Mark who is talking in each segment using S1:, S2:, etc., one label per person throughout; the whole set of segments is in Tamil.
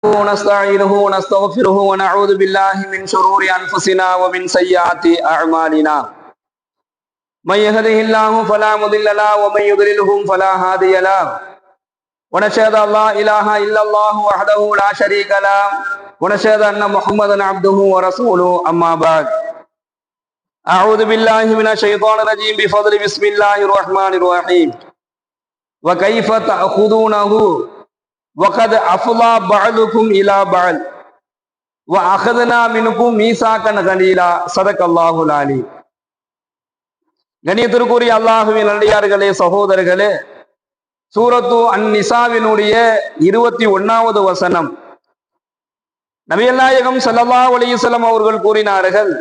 S1: ونستعينه ونستغفره ونعوذ بالله من شرور أنفسنا ومن سيئات أعمالنا من يهده الله فلا مضل له ومن يضلله فلا هادي له ونشهد أن لا إله إلا الله وحده لا شريك له ونشهد أن محمدا عبده ورسوله أما بعد أعوذ بالله من الشيطان الرجيم بفضل بسم الله الرحمن الرحيم وكيف تأخذونه وقد أفضى بعضكم إلى بعض وأخذنا منكم ميثاقا غليظا صدق الله العليم. கண்ணியத்திற்குரிய அல்லாஹ்வின் நல்லடியார்களே, சகோதரர்களே, சூரத்து அன்-நிசாவினுடைய 21வது வசனம். நபிகள் நாயகம் ஸல்லல்லாஹு அலைஹி வஸல்லம் அவர்கள் கூறினார்கள்,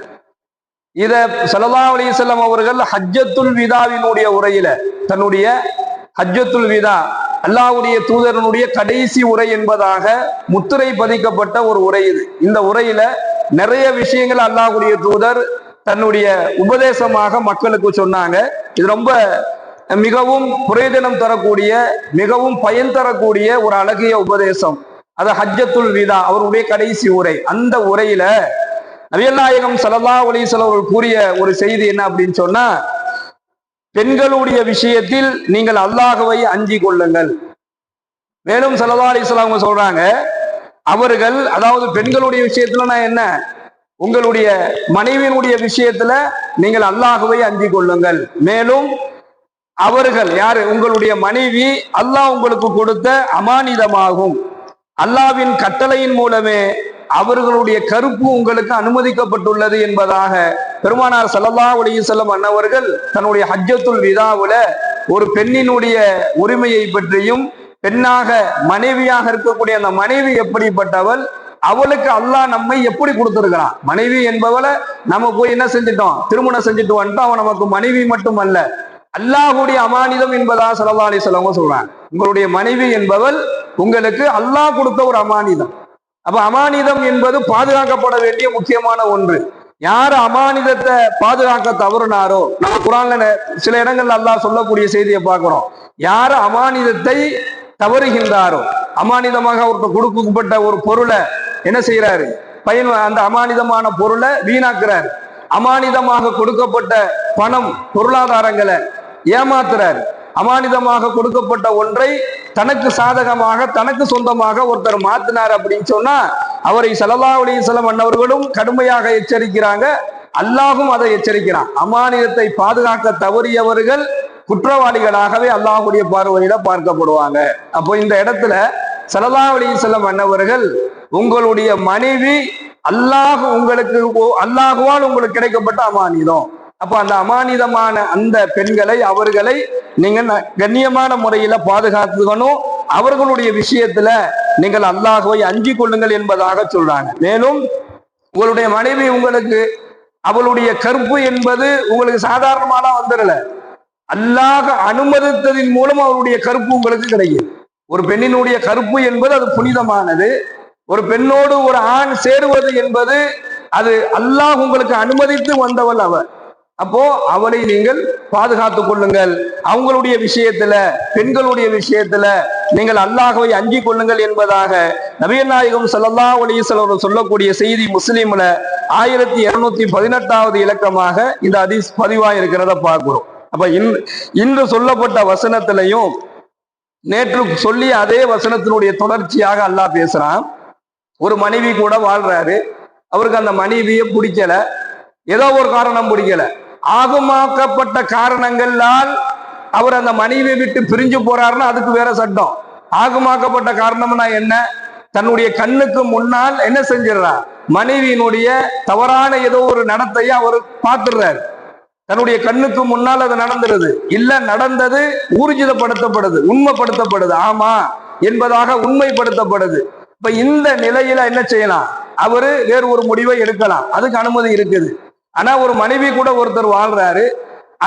S1: இத ஸல்லல்லாஹு அலைஹி வஸல்லம் அவர்கள் ஹஜ்ஜத்துல் விதாவினுடைய உரையில, தன்னுடைய ஹஜ்ஜத்துல் விதா அல்லாஹ்வுடைய தூதரனுடைய கடைசி உரை என்பதாக முத்திரை பதிக்கப்பட்ட ஒரு உரை இது. இந்த உரையில நிறைய விஷயங்கள் அல்லாஹ்வுடைய தூதர் தன்னுடைய உபதேசமாக மக்களுக்கு சொன்னாங்க. இது ரொம்ப மிகவும் பிரயோஜனம் தரக்கூடிய, மிகவும் பயன் தரக்கூடிய ஒரு அழகிய உபதேசம். அது ஹஜ்ஜத்துல் விதா, அவருடைய கடைசி உரை. அந்த உரையில நபிகள் நாயகம் ஸல்லல்லாஹு அலைஹி வஸல்லம் அவர்கள் கூறிய ஒரு செய்தி என்ன அப்படின்னு சொன்னா, பெண்களுடைய விஷயத்தில் நீங்கள் அல்லாஹ்வை அஞ்சி கொள்ளுங்கள். மேலும் ஸல்லல்லாஹு அலைஹி வஸல்லம் அவங்க சொல்றாங்க, அவர்கள், அதாவது பெண்களுடைய விஷயத்துல என்ன, உங்களுடைய மனைவியினுடைய விஷயத்துல நீங்கள் அல்லாஹ்வை அஞ்சி கொள்ளுங்கள். மேலும் அவர்கள் யாரு, உங்களுடைய மனைவி அல்லாஹ் உங்களுக்கு கொடுத்த அமானிதமாகும். அல்லாஹ்வின் கட்டளையின் மூலமே அவர்களுடைய கருப்பு உங்களுக்கு அனுமதிக்கப்பட்டுள்ளது என்பதாக பெருமானார் ஸல்லல்லாஹு அலைஹி வஸல்லம் அன்னவர்கள் தன்னுடைய ஹஜ்ஜத்துல் விதாவுல ஒரு பெண்ணினுடைய உரிமையை பற்றியும், பெண்ணாக மனைவியாக இருக்கக்கூடிய அந்த மனைவி எப்படிப்பட்டவள், அவளுக்கு அல்லாஹ் நம்மை எப்படி கொடுத்திருக்கிறான். மனைவி என்பவளை நம்ம போய் என்ன செஞ்சிட்டோம், திருமணம் செஞ்சுட்டு வந்துட்டோம், அவன் நமக்கு மனைவி மட்டும் அல்ல, அல்லாஹ்வுடைய அமானிதம் என்பதாக ஸல்லல்லாஹு அலைஹி வஸல்லம் சொல்றாங்க. உங்களுடைய மனைவி என்பவள் உங்களுக்கு அல்லாஹ் கொடுத்த ஒரு அமானிதம். அப்ப அமானிதம் என்பது பாதுகாக்கப்பட வேண்டிய முக்கியமான ஒன்று. யார் அமானிதத்தை பாதுகாக்க தவறுனாரோ, நம்ம குர்ஆன்ல சில இடங்கள்ல அல்லாஹ் சொல்லக்கூடிய செய்தியை பார்க்கிறோம். யார் அமானிதத்தை தவறுகின்றாரோ, அமானிதமாக அவருக்கு கொடுக்கப்பட்ட ஒரு பொருளை என்ன செய்யறாரு, அந்த அமானிதமான பொருளை வீணாக்குறாரு, அமானிதமாக கொடுக்கப்பட்ட பணம் பொருளாதாரங்களை ஏமாத்துறாரு, அமானிதமாக கொடுக்கப்பட்ட ஒன்றை தனக்கு சாதகமாக தனக்கு சொந்தமாக ஒருத்தர் மாத்தினார் அப்படின்னு சொன்னா அவரை ஸல்லல்லாஹு அலைஹி வஸல்லம் அன்னவர்களும் கடுமையாக எச்சரிக்கிறாங்க, அல்லாஹும் அதை எச்சரிக்கிறான். அமானிதத்தை பாதுகாக்க தவறியவர்கள் குற்றவாளிகளாகவே அல்லாஹ்வுடைய பார்வையில பார்க்கப்படுவாங்க. அப்போ இந்த இடத்துல ஸல்லல்லாஹு அலைஹி வஸல்லம் அன்னவர்கள், உங்களுடைய மனைவி அல்லாஹ் உங்களுக்கு, அல்லாஹுவால் உங்களுக்கு கிடைக்கப்பட்ட அமானிதம். அப்ப அந்த அமானிதமான அந்த பெண்களை, அவர்களை நீங்கள் கண்ணியமான முறையில பாதுகாத்துக்கணும். அவர்களுடைய விஷயத்துல நீங்கள் அல்லாஹ்வை அஞ்சி கொள்ளுங்கள் என்பதாக சொல்றாங்க. மேலும் உங்களுடைய மனைவி உங்களுக்கு, அவளுடைய கற்பு என்பது உங்களுக்கு சாதாரணமான வந்துடல, அல்லாஹ் அனுமதித்ததின் மூலம் அவருடைய கற்பு உங்களுக்கு கிடைக்கும். ஒரு பெண்ணினுடைய கற்பு என்பது அது புனிதமானது. ஒரு பெண்ணோடு ஒரு ஆண் சேருவது என்பது அது அல்லாஹ் உங்களுக்கு அனுமதித்து வந்தவள் அவள். அப்போ அவளை நீங்கள் பாதுகாத்துக் கொள்ளுங்கள். அவங்களுடைய விஷயத்துல, பெண்களுடைய விஷயத்துல நீங்கள் அல்லாஹ்வை அஞ்சி கொள்ளுங்கள் என்பதாக நபிகள் நாயகம் ஸல்லல்லாஹு அலைஹி வஸல்லம் சொல்லக்கூடிய செய்தி முஸ்லிம்ல 1218வது இலக்கமாக இந்த ஹதீஸ் பதிவாக இருக்கிறத பார்க்கிறோம். அப்ப இன்று சொல்லப்பட்ட வசனத்திலையும் நேற்று சொல்லி அதே வசனத்தினுடைய தொடர்ச்சியாக அல்லாஹ் பேசுறான். ஒரு மனைவி கூட வாழ்றாரு, அவருக்கு அந்த மனைவியை பிடிக்கல, ஏதோ ஒரு காரணம் பிடிக்கல, ஆகுமாக்கப்பட்ட காரணங்களால் அவர் அந்த மனைவியை விட்டு பிரிஞ்சு போறாருன்னா அதுக்கு வேற சட்டம். ஆகுமாக்கப்பட்ட காரணம்னா என்ன, தன்னுடைய கண்ணுக்கு முன்னால் என்ன செஞ்சிடறார், மனைவியினுடைய தவறான ஏதோ ஒரு நடத்தையை அவர் பார்த்துடுறாரு, தன்னுடைய கண்ணுக்கு முன்னால் அது நடந்துருது, இல்ல நடந்தது ஊர்ஜிதப்படுத்தப்படுது, உண்மைப்படுத்தப்படுது, ஆமா என்பதாக உண்மைப்படுத்தப்படுது. இப்ப இந்த நிலையில என்ன செய்யலாம், அவரு வேறு ஒரு முடிவை எடுக்கலாம், அதுக்கு அனுமதி இருக்குது. ஆனா ஒரு மனைவி கூட ஒருத்தர் வாழ்றாரு,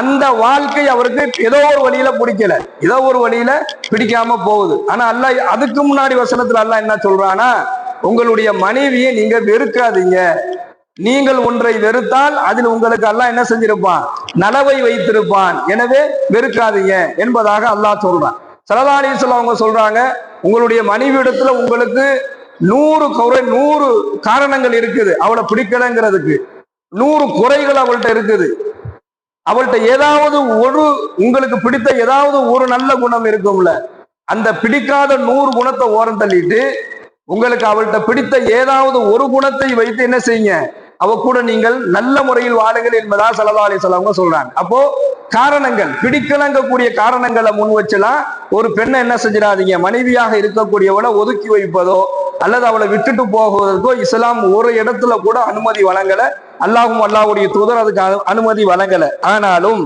S1: அந்த வாழ்க்கை அவருக்கு ஏதோ ஒரு வழியில பிடிக்கல, ஏதோ ஒரு வழியில பிடிக்காம போகுது. ஆனா அல்லாஹ் அதுக்கு முன்னாடி வசனத்துல அல்லாஹ் என்ன சொல்றானா, உங்களுடைய மனைவியை நீங்க வெறுக்காதீங்க, நீங்கள் ஒன்றை வெறுத்தால் அதில் உங்களுக்கு அல்லாஹ் என்ன செஞ்சிருப்பான், நலவை வைத்திருப்பான், எனவே வெறுக்காதீங்க என்பதாக அல்லாஹ் சொல்றான். ஸல்லல்லாஹு அலைஹி வஸல்லம் அவங்க சொல்றாங்க, உங்களுடைய மனைவி இடத்துல உங்களுக்கு 100 காரணங்கள் இருக்குது அவளை பிடிக்கலங்கிறதுக்கு. 100 குறைகள் அவள்கிட்ட இருக்குது. அவள்கிட்ட ஏதாவது உங்களுக்கு பிடித்த ஏதாவது ஒரு நல்ல குணம் இருக்கும்ல, அந்த பிடிக்காத 100 குணத்தை ஓரம் தள்ளிட்டு உங்களுக்கு அவள்கிட்ட பிடித்த ஏதாவது ஒரு குணத்தை வைத்து என்ன செய்யுங்க, அவ கூட நீங்கள் நல்ல முறையில் வாழுங்கள் என்பதா ஸல்லல்லாஹு அலைஹி வஸல்லம் சொல்றாங்க. அப்போ காரணங்கள், பிடிக்கலங்கக்கூடிய காரணங்களை முன் வச்சுலாம் ஒரு பெண்ணை என்ன செஞ்சிடாதீங்க, மனைவியாக இருக்கக்கூடியவளை ஒதுக்கி வைப்பதோ அல்லது அவளை விட்டுட்டு போகுவதற்கோ இஸ்லாம் ஒரு இடத்துல கூட அனுமதி வழங்கல. அல்லாஹும் அல்லாஹ்வுடைய தூதர் அதுக்கு அனுமதி வழங்கல. ஆனாலும்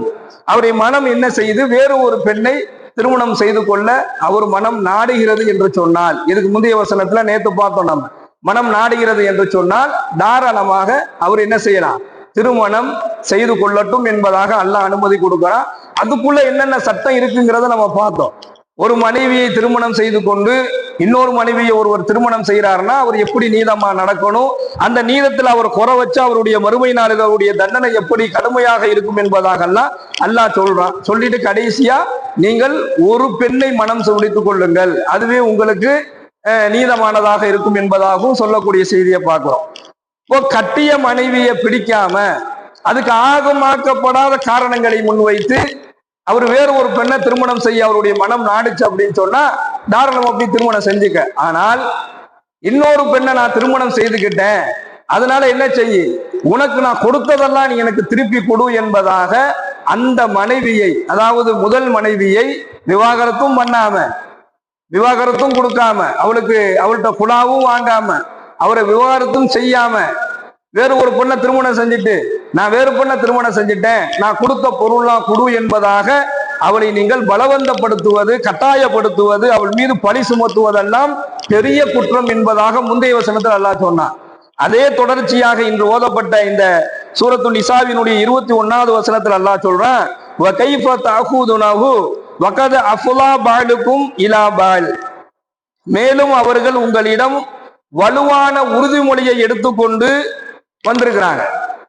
S1: அவருடைய மனம் என்ன செய்து வேறு ஒரு பெண்ணை திருமணம் செய்து கொள்ள அவர் மனம் நாடுகிறது என்று சொன்னால், இதுக்கு முந்தைய வசனத்துல நேத்து பார்த்தோம், நம்ம மனம் நாடுகிறது என்று சொன்னால் தாராளமாக அவர் என்ன செய்யலாம், திருமணம் செய்து கொள்ளட்டும் என்பதாக அல்லாஹ் அனுமதி கொடுக்கிறான். அதுக்குள்ள என்னென்ன சட்டம் இருக்குங்கிறத நம்ம பார்த்தோம். ஒரு மனைவியை திருமணம் செய்து கொண்டு இன்னொரு மனைவியை ஒருவர் திருமணம் செய்யறாருன்னா அவர் எப்படி நீதமா நடக்கணும், அந்த நீதத்தில் அவர் குறை வச்சு அவருடைய மறுமை நாளில் அவருடைய தண்டனை எப்படி கடுமையாக இருக்கும் என்பதாக அல்லாஹ் சொல்றான். சொல்லிட்டு கடைசியா நீங்கள் ஒரு பெண்ணை மனம் முடித்துக் கொள்ளுங்கள், அதுவே உங்களுக்கு நீதமானதாக இருக்கும் என்பதாகவும் சொல்லக்கூடிய செய்தியை பார்க்கிறோம். இப்போ கட்டிய மனைவியை பிடிக்காம அதுக்கு ஆகமாக்கப்படாத காரணங்களை முன்வைத்து அவர் வேறு ஒரு பெண்ணை திருமணம் செய்ய அவருடைய மனம் நாடுச்சு அப்படின்னு சொன்னா தாராளம் அப்படி திருமணம் செஞ்சுக்க. ஆனால் இன்னொரு பெண்ணை நான் திருமணம் செய்துக்கிட்டேன், அதனால என்ன செய்ய, உனக்கு நான் கொடுத்ததெல்லாம் நீ எனக்கு திருப்பி கொடு என்பதாக அந்த மனைவியை, அதாவது முதல் மனைவியை விவாகரத்தும் பண்ணாம விவாகரத்தும் கொடுக்காம அவள்கிட்ட குலாவும் வாங்காம அவரை விவாகரத்தும் செய்யாம வேறு ஒரு பெண்ணை திருமணம் செஞ்சுட்டு நான் வேறு பெண்ணை திருமணம் செஞ்சுட்டேன், நான் கொடுத்த பொருள்லாம் கொடு என்பதாக அவளை நீங்கள் பலவந்தப்படுத்துவது, கட்டாயப்படுத்துவது, அவள் மீது பழி சுமத்துவதெல்லாம் பெரிய குற்றம் என்பதாக முந்தைய வசனத்தில் அல்லாஹ் சொன்னான். அதே தொடர்ச்சியாக இன்று ஓதப்பட்ட இந்த சூரத்து நிசாவினுடைய 21வது வசனத்தில் அல்லாஹ் சொல்றான், மேலும் அவர்கள் உங்களிடம் வலுவான உறுதிமொழியை எடுத்துக்கொண்டு வந்திருக்கிறாங்க.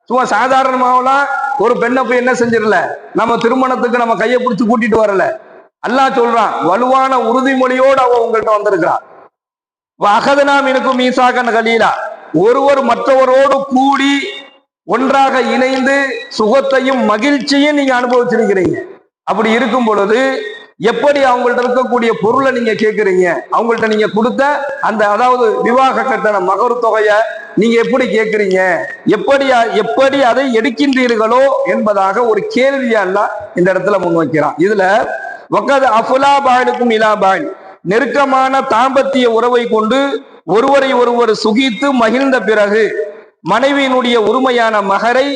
S1: சும்மா சாதாரணமாவெல்லாம் ஒரு பெண்ணை போய் என்ன செஞ்சிடல, நம்ம திருமணத்துக்கு நம்ம கையை பிடிச்சு கூட்டிட்டு வரல. அல்லாஹ் சொல்றான், வலுவான உறுதிமொழியோடு அவ உங்கள்கிட்ட வந்திருக்கிறான். அகதனாம் எனக்கும் மீசாகன் கலீலா, ஒருவர் மற்றவரோடு கூடி ஒன்றாக இணைந்து சுகத்தையும் மகிழ்ச்சியும் நீங்க அனுபவிச்சிருக்கிறீங்க. அப்படி இருக்கும் பொழுது எப்படி அவங்கள்ட்ட இருக்கக்கூடிய பொருளை நீங்க கேட்குறீங்க, அவங்கள்ட்ட நீங்க கொடுத்த அந்த அதாவது விவாக கட்டண மகரு தொகையை நீங்க எப்படி கேட்குறீங்க, எப்படி அதை எடுக்கின்றீர்களோ என்பதாக ஒரு கேள்வியா இந்த இடத்துல முன்வைக்கிறான். இதுல வக்கது அஃபுலா பாலுக்கும் இலா பால், நெருக்கமான தாம்பத்திய உறவை கொண்டு ஒருவரை ஒருவர் சுகித்து மகிழ்ந்த பிறகு மனைவியினுடைய உரிமையான மகரை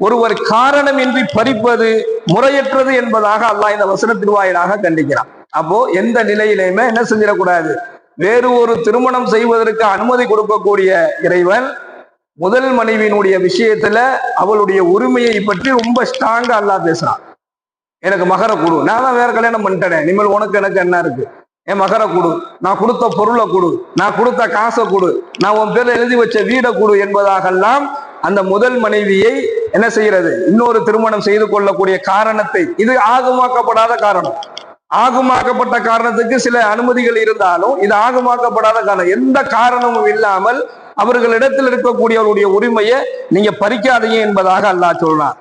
S1: ஒருவர் காரணமின்றி பறிப்பது முறையற்றது என்பதாக அல்லாஹ் இந்த வசனத்தின் வாயிலாக கண்டிக்கிறான். அப்போ எந்த நிலையிலையுமே என்ன செஞ்சிடக்கூடாது, வேறு ஒரு திருமணம் செய்வதற்கு அனுமதி கொடுக்கக்கூடிய இறைவன் முதல் மனைவியினுடைய விஷயத்துல அவளுடைய உரிமையை பற்றி ரொம்ப ஸ்ட்ராங்கா அல்லாஹ் பேசுறான். எனக்கு மகரை கொடு, நான் தான் வேற கல்யாணம் பண்ணிட்டேன், இனிமேல் உனக்கு எனக்கு என்ன இருக்கு, என் மகரை கொடு, நான் கொடுத்த பொருளை கொடு, நான் கொடுத்த காசை கொடு, நான் உன் பேர்ல எழுதி வச்ச வீடை கொடு என்பதாகலாம் அந்த முதல் மனைவியை என்ன செய்யறது, இன்னொரு திருமணம் செய்து கொள்ளக்கூடிய காரணத்தை, இது ஆகமாக்கப்படாத காரணம். ஆகமாக்கப்பட்ட காரணத்துக்கு சில அனுமதிகள் இருந்தாலும் இது ஆகமாக்கப்படாத காரணம். எந்த காரணமும் இல்லாமல் அவர்களிடத்தில் இருக்கக்கூடியவருடைய உரிமையை நீங்க பறிக்காதீங்க என்பதாக அல்லாஹ் சொல்றான்.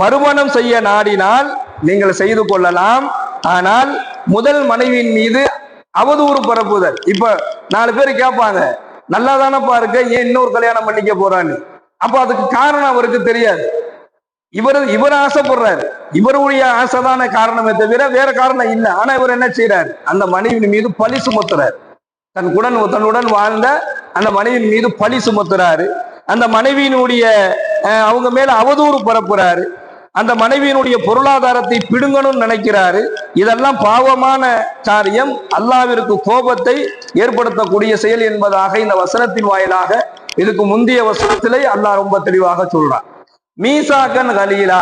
S1: மறுமணம் செய்ய நாடினால் நீங்கள் செய்து கொள்ளலாம், ஆனால் முதல் மனைவியின் மீது அவதூறு பரப்புதல். இப்ப 4 பேர் கேட்பாங்க, நல்லா தானப்பா இருக்க, ஏன் இன்னொரு கல்யாணம் பண்ணிக்க போறான்னு. அப்ப அதுக்கு காரணம் அவருக்கு தெரியாது. இவர் ஆசைப்படுறாரு, இவருடைய ஆசைதான காரணமே தவிர வேற காரணம் இல்லை. ஆனா இவர் என்ன செய்யறாரு, அந்த மனைவியின் மீது பழி சுமத்துறாரு. தன்னுடன் வாழ்ந்த அந்த மனைவியின் மீது பழி சுமத்துறாரு. அந்த மனைவியினுடைய அவங்க மேல அவதூறு பரப்புறாரு. அந்த மனைவியினுடைய பொருளாதாரத்தை பிடுங்கணும்னு நினைக்கிறாரு. இதெல்லாம் பாவமான காரியம், அல்லாஹ்விற்கு கோபத்தை ஏற்படுத்தக்கூடிய செயல் என்பதாக இந்த வசனத்தின் வாயிலாக, இதுக்கு முந்தைய வசனத்திலே அல்லாஹ் ரொம்ப தெளிவாக சொல்றான். மீசாக்கன் கலீலா,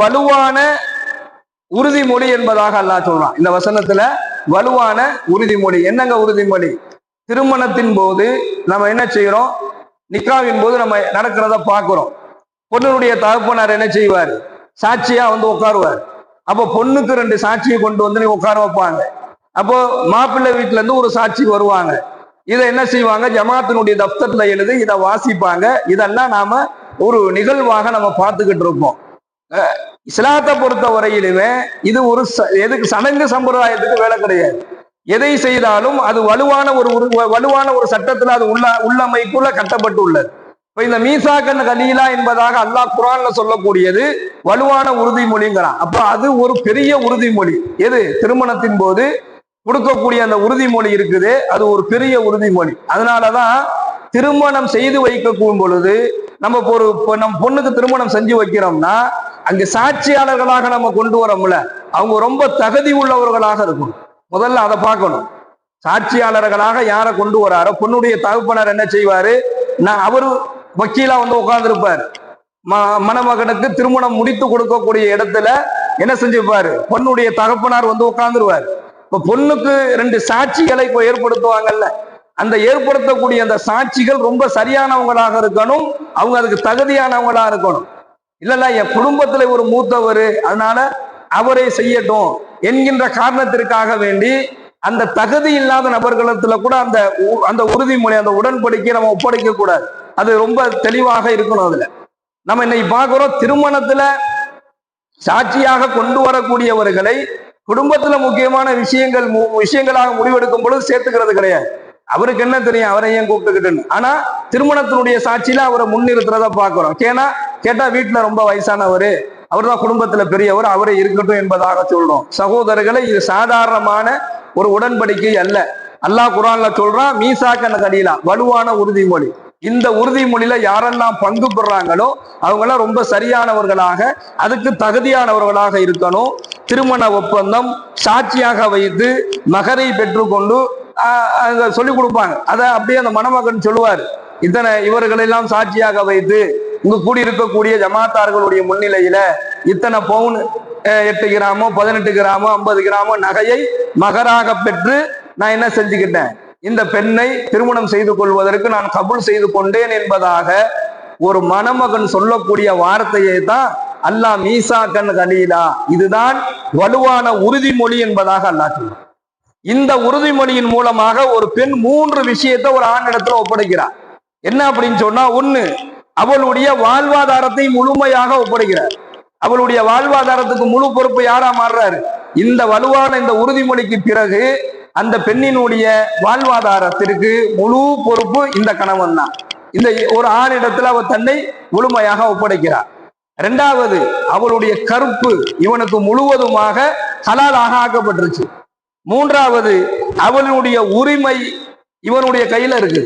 S1: வலுவான உறுதிமொழி என்பதாக அல்லாஹ் சொல்றான். இந்த வசனத்துல வலுவான உறுதிமொழி. என்னங்க உறுதிமொழி? திருமணத்தின் போது நம்ம என்ன செய்யறோம், நிக்காவின் போது நம்ம நடக்கிறத பார்க்கிறோம். பொண்ணுடைய தகப்பனார் என்ன செய்வார், சாட்சியா வந்து உட்காருவார். அப்போ பொண்ணுக்கு 2 சாட்சியை கொண்டு வந்து உட்கார வைப்பாங்க. அப்போ மாப்பிள்ளை வீட்டுல இருந்து ஒரு சாட்சி வருவாங்க. இதை என்ன செய்வாங்க, ஜமாத்தினுடைய தப்தர்ல எழுதி இதை வாசிப்பாங்க. இதெல்லாம் நாம ஒரு நிகழ்வாக நம்ம பார்த்துக்கிட்டு இருப்போம். இஸ்லாத்தை பொறுத்த வரையிலுமே இது ஒரு எதுக்கு சடங்கு சம்பிரதாயத்துக்கு வேலை கிடையாது. எதை செய்தாலும் அது வலுவான ஒரு சட்டத்துல அது உள்ளமைக்குள்ள கட்டப்பட்டு உள்ளது. இப்ப இந்த மீசாக்கன் கலீலா என்பதாக அல்லாஹ் குர்ஆன்ல சொல்லக்கூடியது வலுவான உறுதிமொழிங்கிறான். அப்ப அது ஒரு பெரிய உறுதிமொழி. எது? திருமணத்தின் போது கொடுக்கக்கூடிய அந்த உறுதிமொழி இருக்குது, அது ஒரு பெரிய உறுதிமொழி. அதனாலதான் திருமணம் செய்து வைக்கும் பொழுது நம்ம நம்ம பொண்ணுக்கு திருமணம் செஞ்சு வைக்கிறோம்னா அங்க சாட்சியாளர்களாக நம்ம கொண்டு வரோம்ல, அவங்க ரொம்ப தகுதி உள்ளவர்களாக இருக்கும். முதல்ல அதை பார்க்கணும். சாட்சியாளர்களாக யாரை கொண்டு வராரோ, பொண்ணுடைய தகப்பனார் என்ன செய்வாரு, அவரு வக்கீலா வந்து உட்கார்ந்துருப்பார். மணமகனுக்கு திருமணம் முடித்து கொடுக்கக்கூடிய இடத்துல என்ன செஞ்சிருப்பாரு, பொண்ணுடைய தகப்பனார் வந்து உட்கார்ந்துருவார். இப்ப பொண்ணுக்கு 2 சாட்சிகளை இப்போ ஏற்படுத்துவாங்கல்ல, அந்த ஏற்படுத்தக்கூடிய அந்த சாட்சிகள் ரொம்ப சரியானவங்களாக இருக்கணும், அவங்க அதுக்கு தகுதியானவங்களா இருக்கணும். இல்லல்ல என் குடும்பத்துல ஒரு மூத்தவர், அதனால அவரை செய்யட்டும் என்கின்ற காரணத்திற்காக வேண்டி அந்த தகுதி இல்லாத நபர்களிடத்துல கூட அந்த உறுதிமொழி, அந்த உடன்படிக்கை நம்ம ஒப்படைக்க கூடாது. அது ரொம்ப தெளிவாக இருக்கணும். அதுல நம்ம இன்னைக்கு பார்க்கிறோம், திருமணத்துல சாட்சியாக கொண்டு வரக்கூடியவர்களை குடும்பத்துல முக்கியமான விஷயங்களாக முடிவெடுக்கும் பொழுது சேர்த்துக்கிறது கிடையாது. அவருக்கு என்ன தெரியும், அவரை ஏன் கூப்பிட்டுக்கிட்டுன்னு. ஆனா திருமணத்தினுடைய சாட்சியில அவரை முன்னிறுத்துறத பாக்குறோம். கேட்டா வீட்டுல ரொம்ப வயசானவர், அவர் தான் குடும்பத்துல பெரியவர், அவரே இருக்கட்டும் என்பதாக சொல்றோம். சகோதரர்களை, இது சாதாரணமான ஒரு உடன்படிக்கை அல்ல. அல்லாஹ் குர்ஆன்ல சொல்றான், மீசாக்கன் கலீலா, வலுவான உறுதிமொழி. இந்த உறுதிமொழியில யாரெல்லாம் பங்கு பெறாங்களோ அவங்கெல்லாம் ரொம்ப சரியானவர்களாக, அதுக்கு தகுதியானவர்களாக இருக்கணும். திருமண ஒப்பந்தம் சாட்சியாக வைத்து மகரை பெற்றுக்கொண்டு அங்க சொல்லி கொடுப்பாங்க. அதை அப்படியே அந்த மணமகன் சொல்லுவார், இவர்களெல்லாம் சாட்சியாக வைத்து இங்கு கூடியிருக்கக்கூடிய ஜமாத்தார்களுடைய முன்னிலையில இத்தனை பவுன் 8 கிராமோ 18 கிராமோ 50 கிராமோ நகையை மகராக பெற்று நான் என்ன செஞ்சுக்கிட்டேன், இந்த பெண்ணை திருமணம் செய்து கொள்வதற்கு நான் கபூல் செய்து கொண்டேன் என்பதாக ஒரு மணமகன் சொல்லக்கூடிய வார்த்தையை தான் அல்லாஹ் மீசாக்கன் கலீலா, இதுதான் வலுவான உறுதிமொழி என்பதாக அல்லாஹ் சொல்றான். இந்த உறுதிமொழியின் மூலமாக ஒரு பெண் 3 விஷயத்தை ஒரு ஆணிடத்துல ஒப்படைக்கிறார். என்ன அப்படின்னு சொன்னா, 1, அவளுடைய வாழ்வாதாரத்தை முழுமையாக ஒப்படைக்கிறார். அவளுடைய வாழ்வாதாரத்துக்கு முழு பொறுப்பு யாரா மாறுறாரு, இந்த வலுவான இந்த உறுதிமொழிக்கு பிறகு அந்த பெண்ணினுடைய வாழ்வாதாரத்திற்கு முழு பொறுப்பு இந்த கணவன் தான். இந்த ஒரு ஆணிடத்துல அவர் தன்னை முழுமையாக ஒப்படைக்கிறார். 2வது, அவளுடைய கற்பு இவனுக்கு முழுவதுமாக ஹலாலாக ஆக்கப்பட்டுருச்சு. 3வது, அவளுடைய உரிமை இவனுடைய கையில இருக்கு.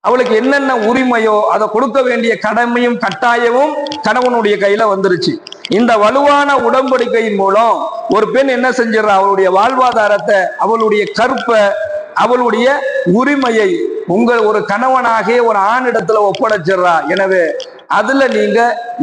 S1: அவளுக்கு என்னென்ன உரிமையோ அதை கொடுக்க வேண்டிய கடமையும் கட்டாயமும் கணவனுடைய கையில வந்துருச்சு. இந்த வலுவான உடன்படிக்கையின் மூலம் ஒரு பெண் என்ன செஞ்சிடறா, அவளுடைய வாழ்வாதாரத்தை, அவளுடைய கற்பை, அவளுடைய உரிமையை ஒரு கணவனாகிய ஒரு ஆணிடத்துல ஒப்படைச்சிடுறா. எனவே அதுல நீங்க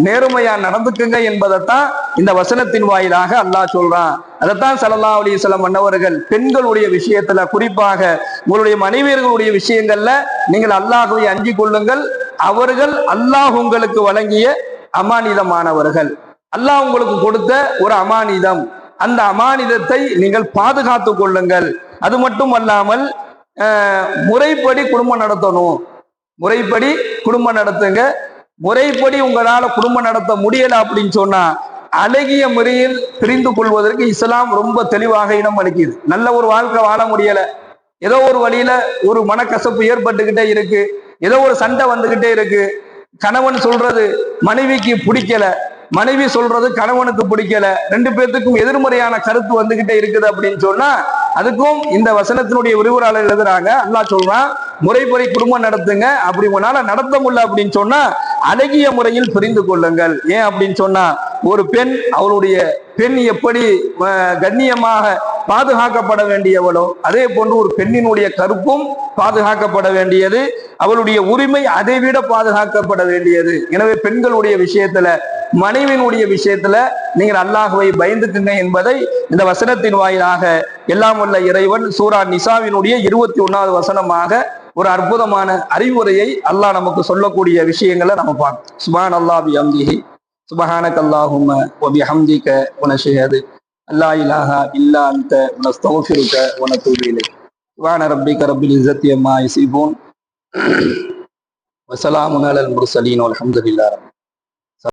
S1: நேர்மையா நடந்துக்குங்க என்பதைத்தான் இந்த வசனத்தின் வாயிலாக அல்லாஹ் சொல்றான். அதைத்தான் ஸல்லல்லாஹு அலைஹி வஸல்லம் அன்னவர்கள் பெண்களுடைய விஷயத்துல, குறிப்பாக உங்களுடைய மனைவியர்களுடைய விஷயங்கள்ல நீங்கள் அல்லாஹ்வை அஞ்சிக் கொள்ளுங்கள். அவர்கள் அல்லாஹ் உங்களுக்கு வழங்கிய அமானிதமானவர்கள், அல்லாஹ் உங்களுக்கு கொடுத்த ஒரு அமானிதம். அந்த அமானிதத்தை நீங்கள் பாதுகாத்து கொள்ளுங்கள். அது மட்டும் அல்லாமல் முறைப்படி குடும்பம் நடத்தணும். முறைப்படி குடும்பம் நடத்துங்க. முறைப்படி உங்களால குடும்பம் நடத்த முடியல அப்படின்னு சொன்னா அழகிய முறையில் பிரிந்து கொள்வதற்கு இஸ்லாம் ரொம்ப தெளிவாக இடம் அளிக்குது. நல்ல ஒரு வாழ்க்கை வாழ முடியல, ஏதோ ஒரு வழியில ஒரு மனக்கசப்பு ஏற்பட்டுக்கிட்டே இருக்கு, ஏதோ ஒரு சண்டை வந்துகிட்டே இருக்கு, கணவன் சொல்றது மனைவிக்கு பிடிக்கல, மனைவி சொல்றது கணவனுக்கு பிடிக்கல, 2 பேர்த்துக்கும் எதிர்மறையான கருத்து வந்துகிட்டே இருக்குது அப்படின்னு சொன்னா அதுக்கும் இந்த வசனத்தினுடைய விரிவுரையாளர் எழுதுறாங்க. அல்லாஹ் சொல்றான், முறைப்படி குடும்பம் நடத்துங்க. அப்படி உங்களால நடத்த முடியல அப்படின்னு சொன்னா அழகிய முறையில் பிரிந்து கொள்ளுங்கள். ஏன் அப்படின்னு சொன்னா, ஒரு பெண் அவளுடைய பெண் எப்படி கண்ணியமாக பாதுகாக்கப்பட வேண்டியவளோ அதே போன்று ஒரு பெண்ணினுடைய கற்பும் பாதுகாக்கப்பட வேண்டியது, அவளுடைய உரிமை அதை விட பாதுகாக்கப்பட வேண்டியது. எனவே பெண்களுடைய விஷயத்துல, மனைவியினுடைய விஷயத்துல நீங்கள் அல்லாஹ்வை பயந்துக்குங்க என்பதை இந்த வசனத்தின் வாயிலாக எல்லாம் வல்ல இறைவன் சூரா நிசாவினுடைய 21வது வசனமாக ஒரு அற்புதமான அறிவுரையை அல்லாஹ் நமக்கு சொல்லக்கூடிய விஷயங்களை நம்ம பார்க்கணும். சுப்ஹான் அல்லாஹ் பிஹம்திஹி சுப்ஹானக அல்லாஹும்ம வ பிஹம்திக வ நஷ்ஹது அல்லா இலாஹா இல்லா அன்த வ நஸ்தக்ஃபிருக வ நதூபு இலைக். வான ரப்பிக ரப்பில் இஸ்ஸத்தி அம்மா யசிஃபூன் வஸலாமுன் அலல் முர்ஸலீன் வல்ஹம்துலில்லாஹ்.